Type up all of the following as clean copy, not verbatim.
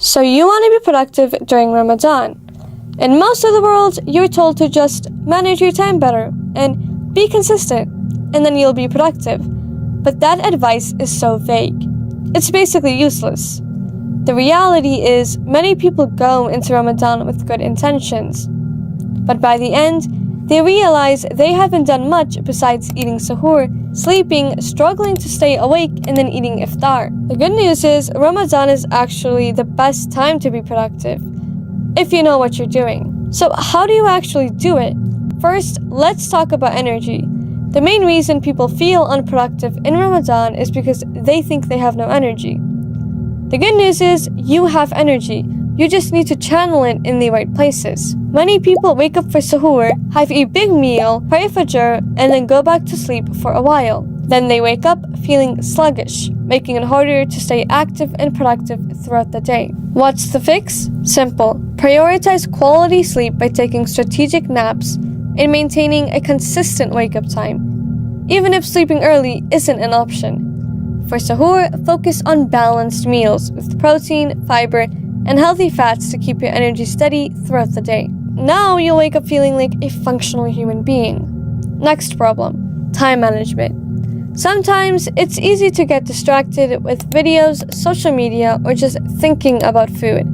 So you want to be productive during Ramadan. In most of the world, you're told to just manage your time better and be consistent, and then you'll be productive. But that advice is so vague. It's basically useless. The reality is, many people go into Ramadan with good intentions. But by the end, they realize they haven't done much besides eating suhoor, sleeping, struggling to stay awake, and then eating iftar. The good news is, Ramadan is actually the best time to be productive, if you know what you're doing. So how do you actually do it? First, let's talk about energy. The main reason people feel unproductive in Ramadan is because they think they have no energy. The good news is, you have energy. You just need to channel it in the right places. Many people wake up for suhoor, have a big meal, pray fajr, and then go back to sleep for a while. Then they wake up feeling sluggish, making it harder to stay active and productive throughout the day. What's the fix? Simple. Prioritize quality sleep by taking strategic naps and maintaining a consistent wake-up time, even if sleeping early isn't an option. For suhoor, focus on balanced meals with protein, fiber, and healthy fats to keep your energy steady throughout the day. Now you'll wake up feeling like a functional human being. Next problem, time management. Sometimes it's easy to get distracted with videos, social media, or just thinking about food.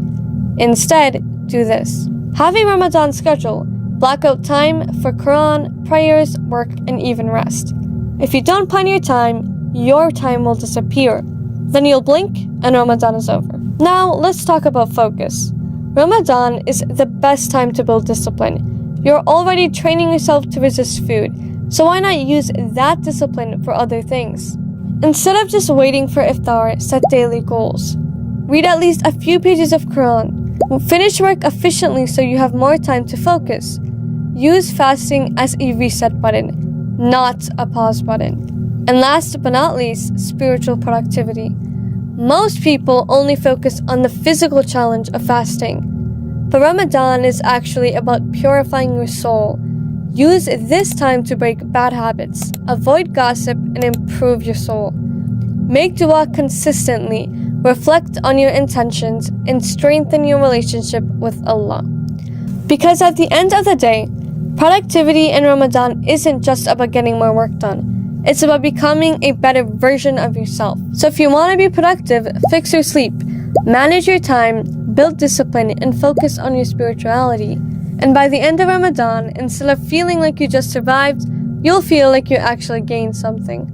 Instead, do this. Have a Ramadan schedule. Block out time for Quran, prayers, work, and even rest. If you don't plan your time will disappear. Then you'll blink and Ramadan is over. Now, let's talk about focus. Ramadan is the best time to build discipline. You're already training yourself to resist food, so why not use that discipline for other things? Instead of just waiting for iftar, set daily goals. Read at least a few pages of Quran. Finish work efficiently so you have more time to focus. Use fasting as a reset button, not a pause button. And last but not least, spiritual productivity. Most people only focus on the physical challenge of fasting, but Ramadan is actually about purifying your soul. Use this time to break bad habits, avoid gossip, and improve your soul. Make dua consistently, reflect on your intentions, and strengthen your relationship with Allah. Because at the end of the day, productivity in Ramadan isn't just about getting more work done. It's about becoming a better version of yourself. So if you want to be productive, fix your sleep, manage your time, build discipline, and focus on your spirituality. And by the end of Ramadan, instead of feeling like you just survived, you'll feel like you actually gained something.